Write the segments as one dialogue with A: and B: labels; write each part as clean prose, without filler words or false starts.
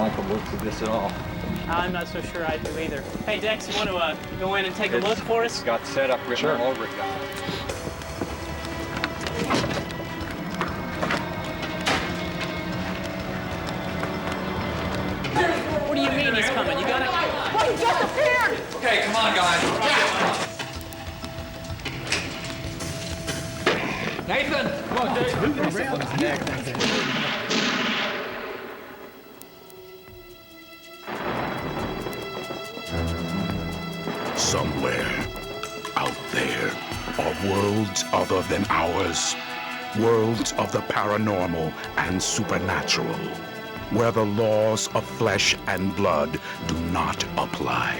A: Michael looks at this at all.
B: I'm not so sure I do either. Hey, Dex, you want to go in and take a look for us?
A: It's got setup written all over it.
B: What do you mean he's coming? You got to...
C: Well, he just appeared!
A: Okay, come on, guys. Nathan! Come on, Dave.
D: Somewhere out there are worlds other than ours. Worlds of the paranormal and supernatural, where the laws of flesh and blood do not apply.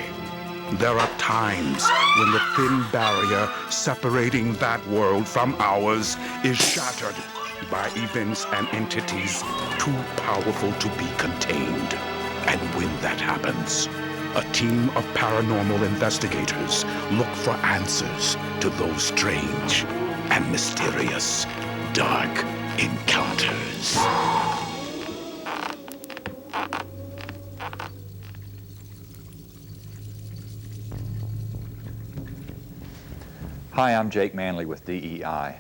D: There are times when the thin barrier separating that world from ours is shattered by events and entities too powerful to be contained. And when that happens, a team of paranormal investigators look for answers to those strange and mysterious dark encounters.
E: Hi, I'm Jake Manley with DEI.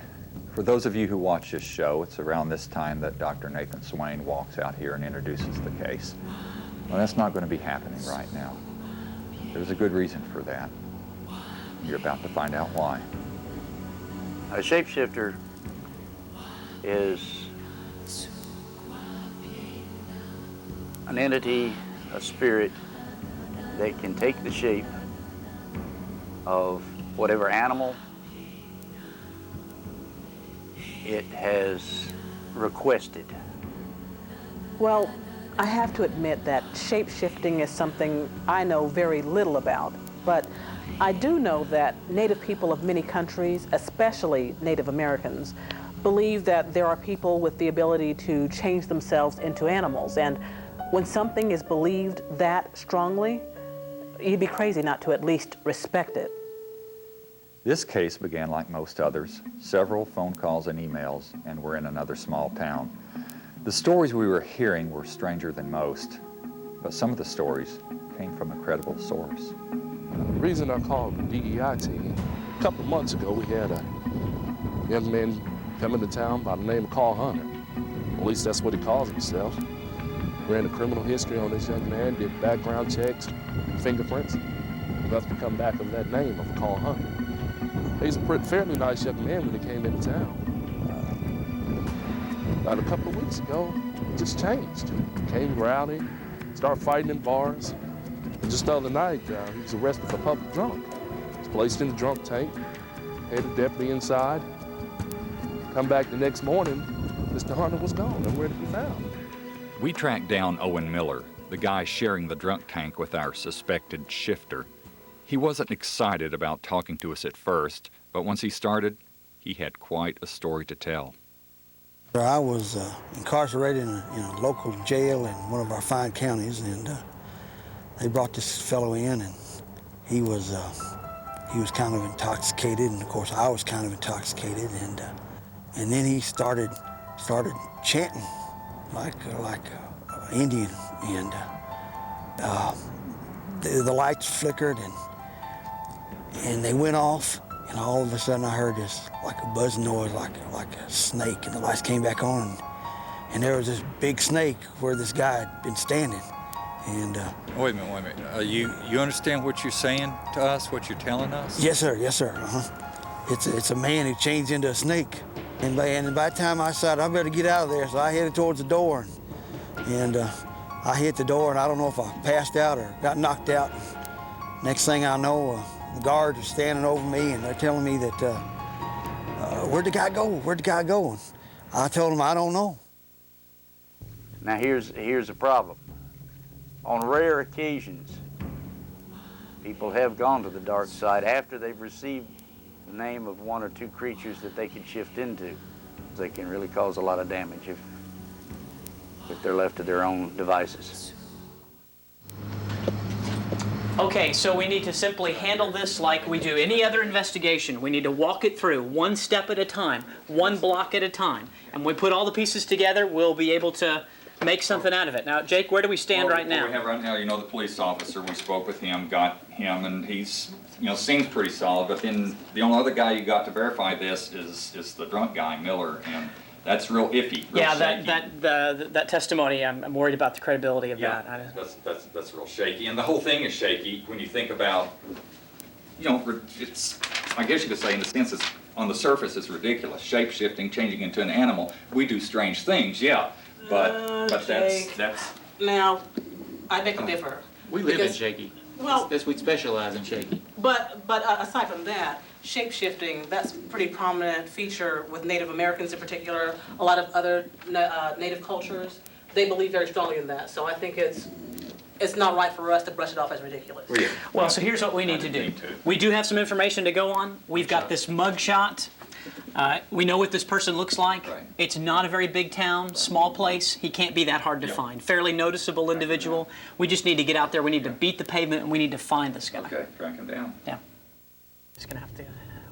E: For those of you who watch this show, it's around this time that Dr. Nathan Swain walks out here and introduces the case. Well, that's not going to be happening right now. There's a good reason for that. You're about to find out why.
F: A shapeshifter is an entity, a spirit that can take the shape of whatever animal it has requested.
C: Well, I have to admit that shape-shifting is something I know very little about, but I do know that Native people of many countries, especially Native Americans, believe that there are people with the ability to change themselves into animals, and when something is believed that strongly, you'd be crazy not to at least respect it.
E: This case began like most others, several phone calls and emails, and we're in another small town. The stories we were hearing were stranger than most, but some of the stories came from a credible source.
G: The reason I called the DEI team, a couple of months ago we had a young man come into town by the name of Carl Hunter. At least that's what he calls himself. Ran a criminal history on this young man, did background checks, fingerprints. Nothing to come back of that name of Carl Hunter. He's a fairly nice young man when he came into town. About a couple of weeks ago, it just changed. Came rowdy, started fighting in bars. And just the other night, he was arrested for public drunk. He was placed in the drunk tank, had a deputy inside. Come back the next morning, Mr. Hunter was gone, nowhere to be found.
E: We tracked down Owen Miller, the guy sharing the drunk tank with our suspected shifter. He wasn't excited about talking to us at first, but once he started, he had quite a story to tell.
H: I was incarcerated in a local jail in one of our fine counties, and they brought this fellow in, and he was kind of intoxicated, and of course I was kind of intoxicated, and then he started chanting like Indian, and the lights flickered, and they went off. And all of a sudden I heard this, like a buzzing noise, like a snake, and the lights came back on, and there was this big snake where this guy had been standing, and...
E: Wait a minute. You understand what you're saying to us, what you're telling us?
H: Yes, sir, It's a man who changed into a snake, and by the time I decided I better get out of there, so I headed towards the door, and I hit the door, and I don't know if I passed out or got knocked out. Next thing I know, the guards are standing over me, and they're telling me that, where'd the guy go? Where'd the guy go? And I told them I don't know.
F: Now here's the problem. On rare occasions, people have gone to the dark side after they've received the name of one or two creatures that they can shift into. They can really cause a lot of damage if they're left to their own devices.
B: Okay, so we need to simply handle this like we do any other investigation. We need to walk it through one step at a time, one block at a time. And when we put all the pieces together, we'll be able to make something out of it. Now, Jake, where do we stand right now?
E: What we have right now, you know, the police officer, we spoke with him, got him, and he's, you know, seems pretty solid, but then the only other guy you got to verify this is the drunk guy, Miller, and that's real iffy, real
B: Yeah,
E: shaky.
B: that testimony, I'm worried about the credibility of
E: Yeah,
B: that.
E: that's real shaky, and the whole thing is shaky when you think about, you know, it's, I guess you could say in a sense, it's, on the surface it's ridiculous, shape-shifting, changing into an animal. We do strange things, yeah, but that's...
C: Now, I beg to differ.
I: We live in
C: Because-
I: shaky.
C: Well,
I: We specialize in shaky.
C: but aside from that, shape-shifting, that's a pretty prominent feature with Native Americans in particular, a lot of other Native cultures. They believe very strongly in that. So I think it's not right for us to brush it off as ridiculous.
B: Well, so here's what we need to do. We do have some information to go on. We've got this mug shot. We know what this person looks like.
E: Right.
B: It's not a very big town, small place. He can't be that hard to find. Fairly noticeable individual. We just need to get out there. We need to beat the pavement, and we need to find this guy.
E: Okay, track him down.
B: Yeah. Just gonna have to.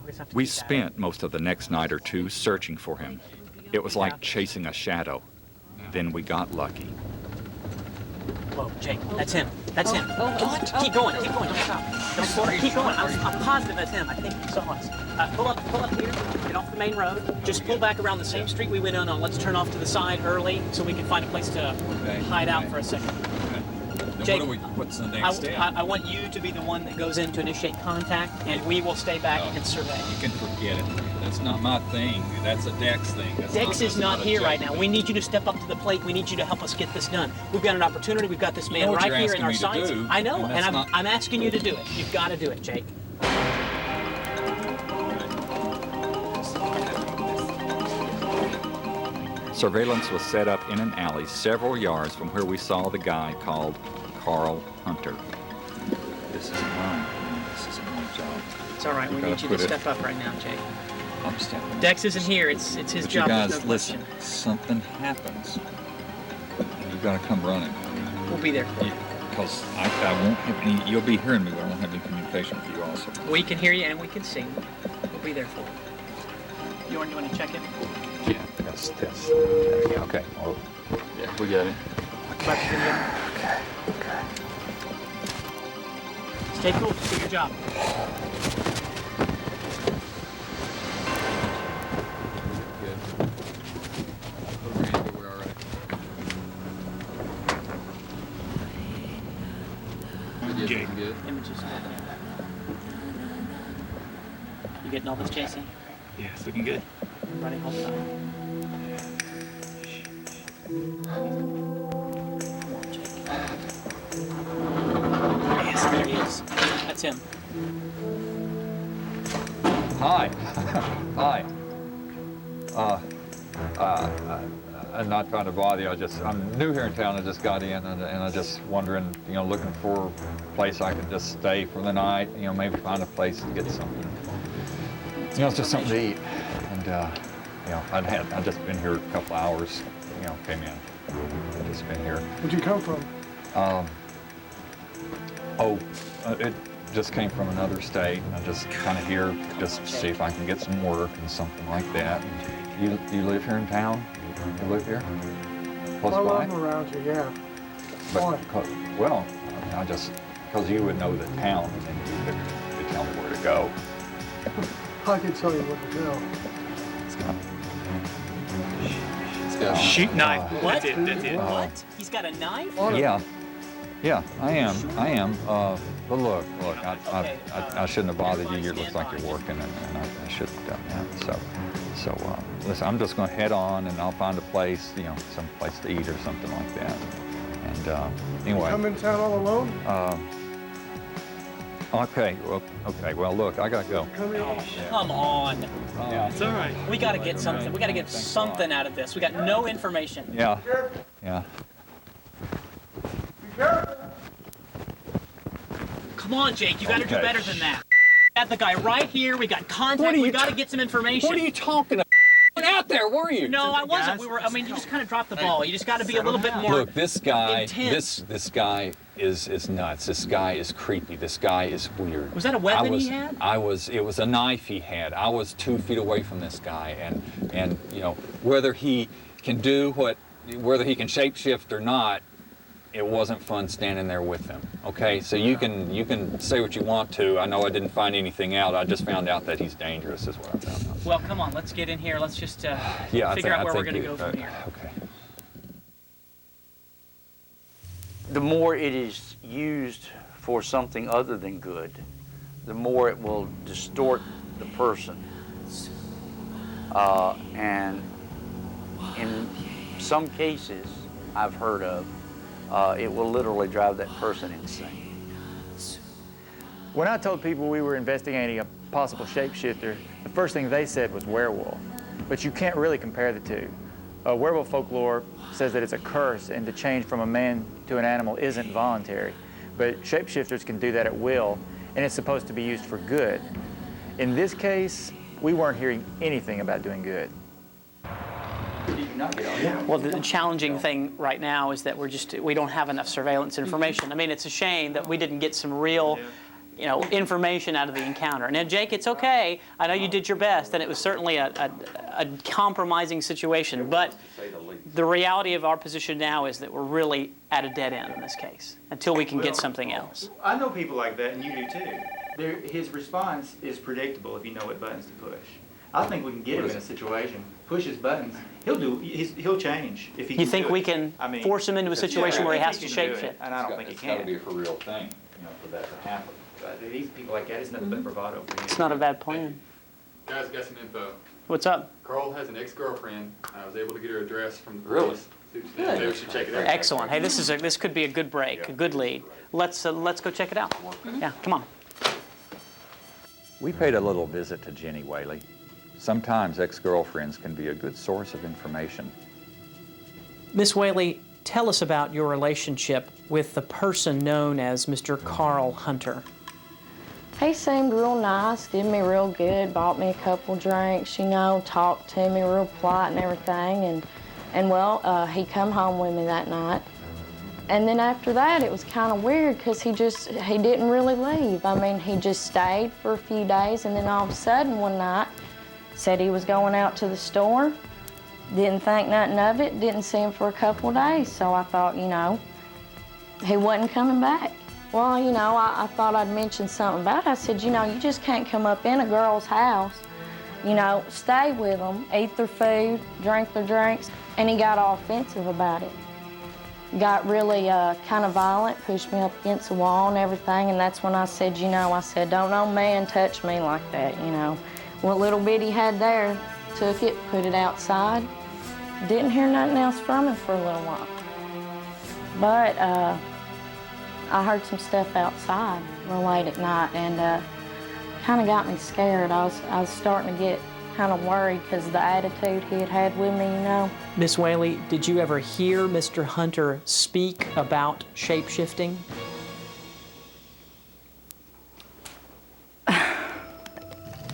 B: We're just have to
D: We
B: keep at it.
D: spent most of the next night or two searching for him. It was like chasing a shadow. Then we got lucky.
B: Whoa, Jake, that's him. That's him. Keep going, don't stop. Don't slow down. Keep going. I'm positive that's him. I think he saw us. Pull up here, get off the main road. Just pull back around the same street we went on. Let's turn off to the side early so we can find a place to hide out for a second. Jake,
E: What's the
B: I want you to be the one that goes in to initiate contact, and we will stay back and survey.
A: You can forget it. That's not my thing. That's a Dex thing.
B: Dex is not here right now. We need you to step up to the plate. We need you to help us get this done. We've got an opportunity. We've got this man right here in our sights. I know, and I'm asking you to do it. You've got to do it, Jake.
D: Surveillance was set up in an alley several yards from where we saw the guy called Carl Hunter.
E: This is mine. This is my job.
B: It's all right. We
E: gotta
B: need you to
E: put it-
B: step up right now, Jake.
E: I'm stepping.
B: Dex isn't here. It's his
E: But
B: job.
E: you
B: there's
E: guys,
B: no
E: listen,
B: question.
E: something happens. You gotta come running.
B: We'll be there.
E: Because I won't have any, you'll be hearing me, but I won't have any communication with you also.
B: We can hear you and we can see you. We'll be there for you. You want to check it?
E: Yeah, that's, there we go. Okay. Well,
I: Yeah, we got it.
B: About the video?
E: okay.
B: Stay cool. Just do your job.
I: Good. We're all right. Yes, looking good.
B: Images. You getting all this, JC?
A: Yeah, it's looking good.
B: Running hold time. Yes, there he is. That's him.
E: Hi. Hi. I'm not trying to bother you. I'm new here in town. I just got in, and I just wondering, looking for a place I could just stay for the night. Maybe find a place to get something. Just something to eat. And I'd just been here a couple hours. Came in. I've just been here.
J: Where'd you come from?
E: It just came from another state, and I'm just kind of here just to see if I can get some work and something like that. You live here in town? You live here? Close
J: I
E: by?
J: live around you, yeah.
E: But, well, because you would know the town, and then you could tell me where to go.
J: I can tell you what to do.
I: It's got
A: Shoot knife.
B: What?
A: That's it.
B: What? He's got a knife?
E: Yeah, I am. But look, I shouldn't have bothered you. It looks like you're working, and I should have done that. So listen, I'm just going to head on, and I'll find a place, some place to eat or something like that. And anyway.
J: Come in town all alone?
E: Okay. Well, look, I gotta go.
J: Come in.
B: Come on.
A: It's all right.
B: We got to get something. We got to get something out of this. We got no information.
E: Yeah.
J: Be careful.
B: Come on, Jake. You got to do
E: Okay.
B: better than that. We got the guy right here. We got contact. We got to get some information.
E: What are you talking about? Out there, were you?
B: No, I wasn't. You just kind of dropped the ball. You just got to be a little bit more.
K: Look, this guy,
B: intense.
K: this guy is nuts. This guy is creepy. This guy is weird.
B: Was that a weapon he had?
K: It was a knife he had. I was 2 feet away from this guy, and whether he can do what whether he can shapeshift or not, it wasn't fun standing there with him. Okay, so you can say what you want to. I know I didn't find anything out. I just found out that he's dangerous, is what I found out.
B: Well, come on, let's get in here. Let's just
K: Yeah,
B: figure out where we're
K: I
B: going to
K: think
B: go from here.
K: Okay.
F: The more it is used for something other than good, the more it will distort the person. And in some cases I've heard of, it will literally drive that person insane.
L: When I told people we were investigating a possible shapeshifter, the first thing they said was werewolf. But you can't really compare the two. Werewolf folklore says that it's a curse and to change from a man to an animal isn't voluntary. But shapeshifters can do that at will, and it's supposed to be used for good. In this case, we weren't hearing anything about doing good.
B: Well, the challenging thing right now is that we don't have enough surveillance information. I mean, it's a shame that we didn't get some real, information out of the encounter. Now, Jake, it's okay. I know you did your best, and it was certainly a compromising situation. But the reality of our position now is that we're really at a dead end in this case until we can get something else.
L: I know people like that, and you do too. His response is predictable if you know what buttons to push. I think we can get him in a situation, push his buttons. He'll change if he.
B: You think we can force him into a situation where he has to shapeshift?
L: And I don't think he can.
E: It's got to be a for real thing, for that to happen.
L: But these people like that, it's nothing but bravado for him.
B: It's not a bad plan.
I: Guys, got some info.
B: What's up?
I: Carl has an ex-girlfriend. I was able to get her address from the police.
B: Really?
I: Maybe we should check it out.
B: Excellent. Hey, this could be a good break, a good lead. Let's go check it out. Yeah, come on.
E: We paid a little visit to Jenny Whaley. Sometimes ex-girlfriends can be a good source of information.
B: Miss Whaley, tell us about your relationship with the person known as Mr. Carl Hunter.
M: He seemed real nice, did me real good, bought me a couple drinks, talked to me real polite and everything. And he come home with me that night. And then after that, it was kind of weird because he didn't really leave. I mean, he just stayed for a few days, and then all of a sudden one night, said he was going out to the store, didn't think nothing of it, didn't see him for a couple of days. So I thought, he wasn't coming back. Well, I thought I'd mention something about it. I said, you just can't come up in a girl's house, stay with them, eat their food, drink their drinks. And he got all offensive about it. Got really kind of violent, pushed me up against the wall and everything. And that's when I said, don't no man touch me like that, What little bit he had there, took it, put it outside. Didn't hear nothing else from him for a little while. But I heard some stuff outside real late at night, and kind of got me scared. I was starting to get kind of worried because of the attitude he had with me,
B: Miss Whaley, did you ever hear Mr. Hunter speak about shape-shifting?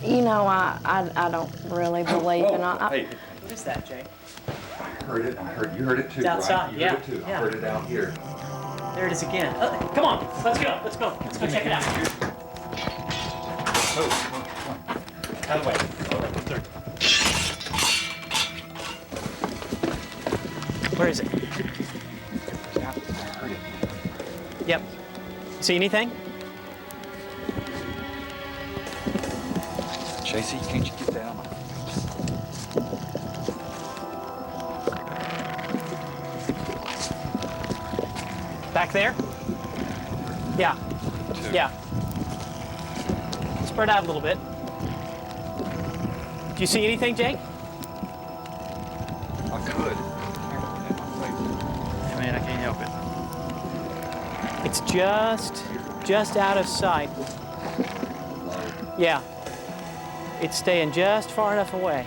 M: I don't really believe in it.
E: Hey.
B: What is that, Jay?
E: I heard it. You heard it too,
B: It's outside,
E: right? You
B: yeah.
E: heard it too.
B: Yeah.
E: I heard it out here.
B: There it is again. Come on, let's go. Let's go check it out.
E: Oh, come on.
B: Out of the way. Where is it?
E: I heard it.
B: Yep. See anything?
E: JC, can't you get that on my face?
B: Back there? Yeah. Yeah. Spread out a little bit. Do you see anything, Jake?
E: I could.
L: Man, I can't help it.
B: It's just out of sight. Yeah. It's staying just far enough away.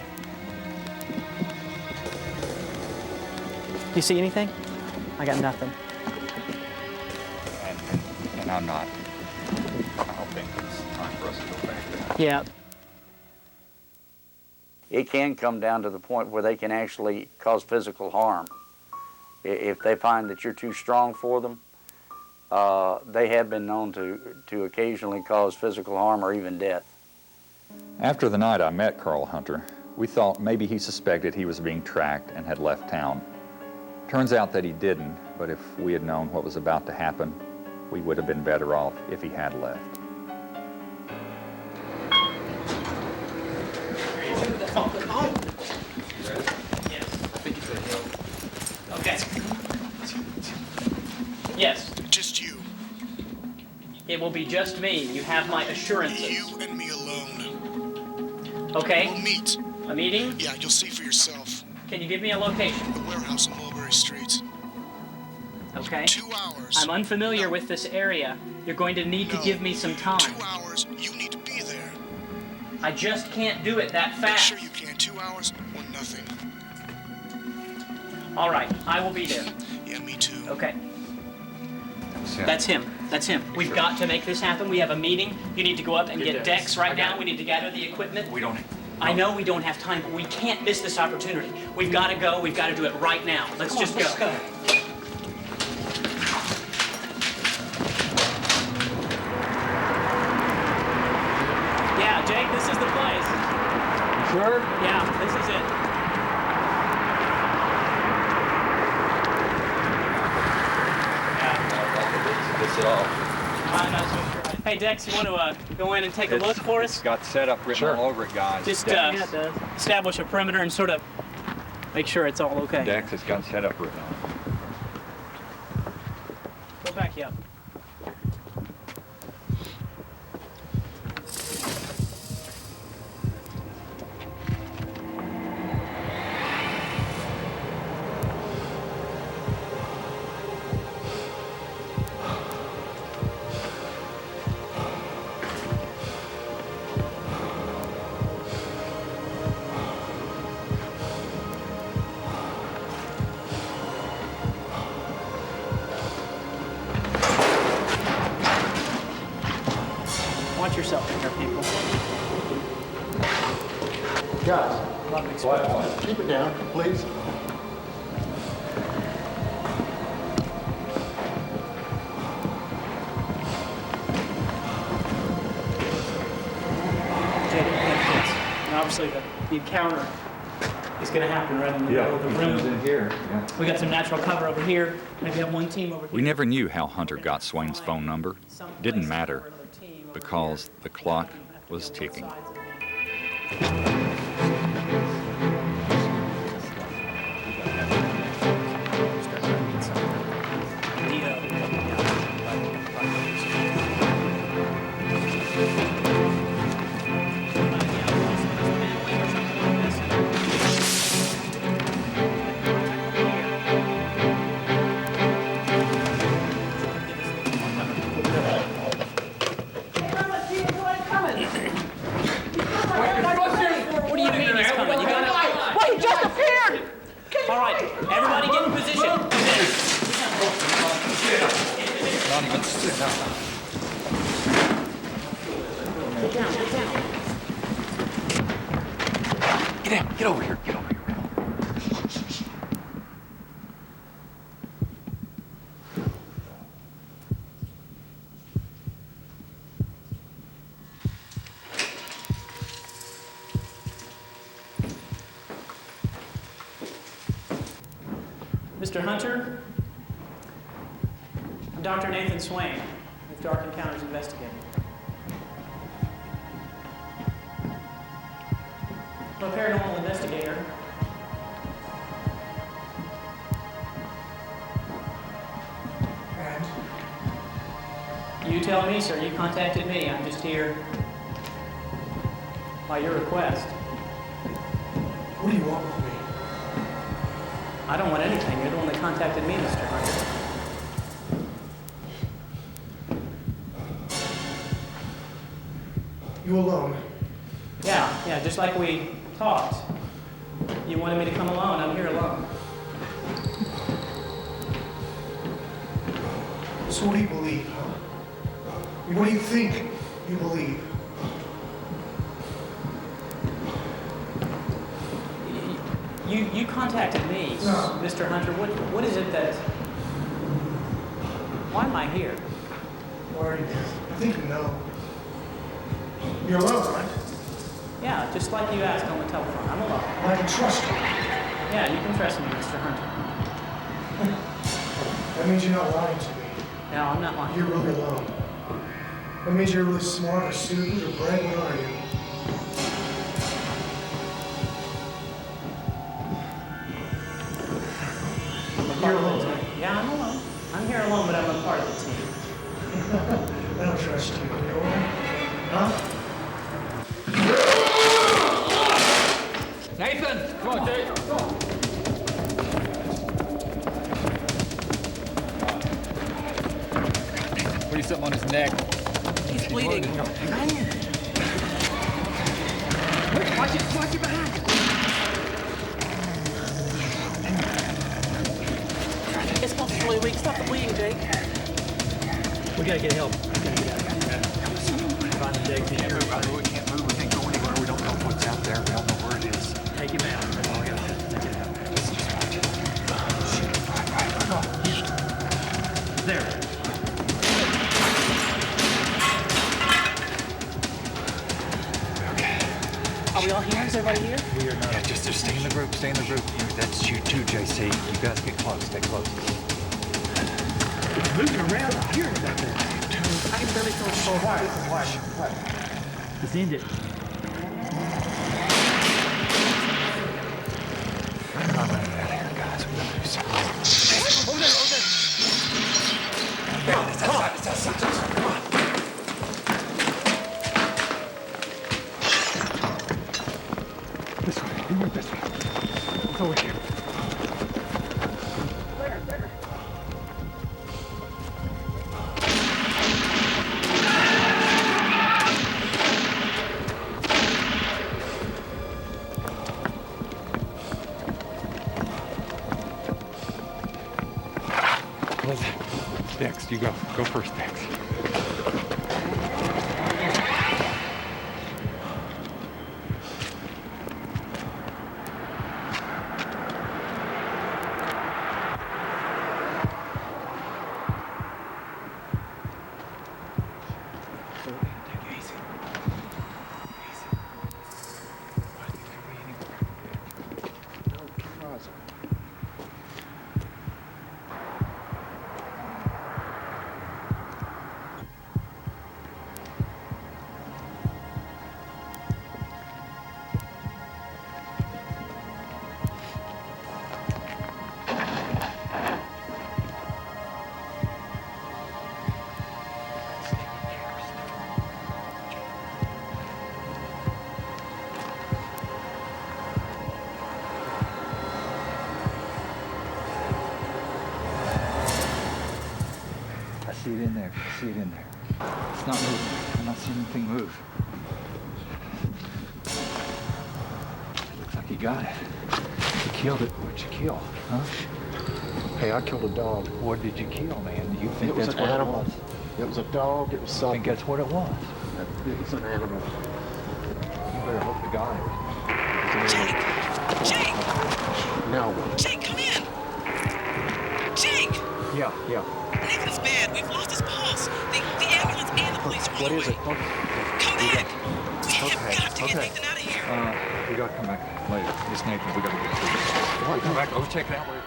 B: Do you see anything? I got nothing.
E: And I'm not. I don't think it's time for us to go back there.
B: Yeah.
F: It can come down to the point where they can actually cause physical harm. If they find that you're too strong for them, they have been known to occasionally cause physical harm or even death.
E: After the night I met Carl Hunter, we thought maybe he suspected he was being tracked and had left town. Turns out that he didn't, but if we had known what was about to happen, we would have been better off if he had left.
B: Okay. Yes.
N: Just you.
B: It will be just me. You have my assurances.
N: You and me alone.
B: Okay.
N: We'll meet.
B: A meeting?
N: Yeah, you'll see for yourself.
B: Can you give me a location?
N: The warehouse on Mulberry Street.
B: Okay.
N: 2 hours.
B: I'm unfamiliar with this area. You're going to need to give me some time.
N: 2 hours. You need to be there.
B: I just can't do it that
N: Make
B: fast.
N: sure you can. 2 hours or nothing.
B: All right, I will be there.
N: Yeah, me too.
B: Okay. That's him. That's him. We've got to make this happen. We have a meeting. You need to go up and get Dex right now. We need to gather the equipment.
K: We don't.
B: I know we don't have time, but we can't miss this opportunity. We've got to go. We've got to do it right now. Let's just go. Yeah, Jake, this is the place.
K: Sure?
B: Yeah, this is it. I'm not so sure. Hey, Dex, you want to go in and take a look for us?
K: It's got setup written all over it, guys.
B: Just
K: Dex.
B: establish a perimeter and sort of make sure it's all okay.
K: Dex has got setup written on it.
B: We'll back you up. Watch yourself in here, people.
J: Guys, keep it down, please.
B: Jake, and obviously the encounter is going to happen right in the middle of the room.
E: in here. Yeah.
B: We got some natural cover over here. Maybe have one team over here.
E: We never knew how Hunter got Swain's phone number. Didn't matter, because the clock was ticking.
B: What do you mean he's coming? You gotta...
C: Wait, he just appeared!
B: All right, everybody get in position.
K: Not even sit down.
B: Get down, get down.
K: Get down, get over here, get over here.
B: Mr. Hunter, I'm Dr. Nathan Swain with Dark Encounters Investigating. I'm a paranormal investigator. And? You tell me, sir. You contacted me. I'm just here by your request.
J: What do you want with me?
B: I don't want anything. You're the one that contacted me, Mr. Ryker.
J: You alone?
B: Yeah, just like we talked. You wanted me to come alone. I'm here alone.
J: So what do you believe, huh? What do you think you believe?
B: You contacted me,
J: No.
B: Mr. Hunter. What is it that... Why am I here?
J: Or I think you know. You're alone, right?
B: Yeah, just like you asked on the telephone. I'm alone.
J: I can trust you.
B: Yeah, you can trust me, Mr. Hunter.
J: That means you're not lying to me.
B: No, I'm not lying.
J: You're really alone. That means you're really smart or stupid or bright. What are you? You're alone.
B: Yeah, I'm alone. I'm here alone, but I'm a part of the team.
J: I don't trust you. You know what? Huh?
K: Nathan, come on, Jake. Come on. Put something on his neck.
B: He's bleeding. Hang in. Watch it behind. It's possibly weak. Stop the bleeding, Jake. We gotta get help. We gotta get out of here. Find Jake. We can't move. We can't move. We can't go anywhere. We don't know what's out there. We don't know where it is. Take him out. That's all we gotta do. Take it out. Just watch it. Right. Come on. There. Are we all here? Is everybody here?
K: We are not. Yeah, just stay in the group. Stay in the group. That's you too, JC. You guys get close. Stay close.
J: It's moving around. I'm hearing about that.
B: I can barely feel it.
J: Quiet.
B: Let's end it.
K: This way. You move this way. It's over here.
B: There.
K: Next, you go. Go first, Dex. See it in there. See it in there. It's not moving. I'm not seeing anything move. Looks like he got it. He killed it. What'd you kill? Huh?
J: Hey, I killed a dog.
K: What did you kill, man? Do you think
J: It was
K: that's
J: an
K: what
J: animal.
K: it was?
J: It was a dog. It was
K: I
J: something.
K: think that's what it was.
J: It was an animal.
K: You better hope to God it was.
O: Jake!
J: No.
O: Jake, come in! Jake!
K: Yeah.
O: Nathan's bad. We've lost his pulse. The ambulance and the police are on the way. Come back! We have got to get Nathan out of here.
K: We gotta come back later. It's Nathan. We gotta get through this. Come back. Go check it out later.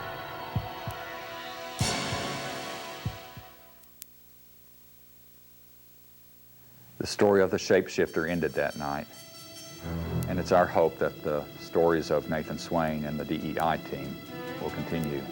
K: The story of the shapeshifter ended that night. And it's our hope that the stories of Nathan Swain and the DEI team will continue.